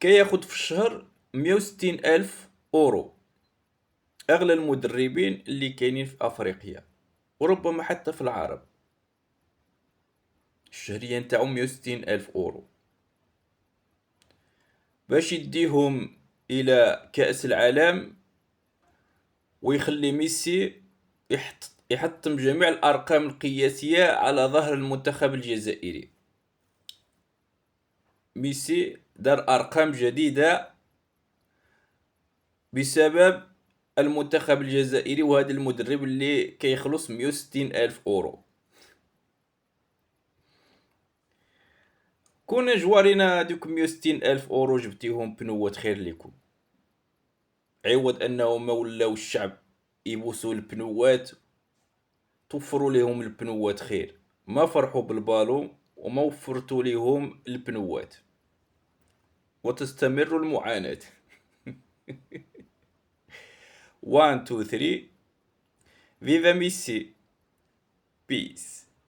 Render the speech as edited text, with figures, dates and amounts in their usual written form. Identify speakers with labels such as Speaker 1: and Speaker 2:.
Speaker 1: كياخد في الشهر 160,000 أورو. أغلى المدربين اللي كاينين في أفريقيا وربما حتى في العرب. الشهرية نتاعو 160,000 أورو باش يديهم إلى كأس العالم، ويخلي ميسي يحطم جميع الأرقام القياسية على ظهر المنتخب الجزائري. ميسي دار أرقام جديدة بسبب المنتخب الجزائري وهذا المدرب اللي كيخلص 160,000 أورو. كون جوارينا هذوك 160,000 أورو جبتيهم بنوات خير لكم، عوض أنه ما ولاو الشعب يبوسوا البنوات، توفروا لهم البنوات خير. ما فرحوا بالبالو وما وفرتوا لهم البنوات، وتستمر المعاناة. 1 2 3. فيفا ميسي. بيس.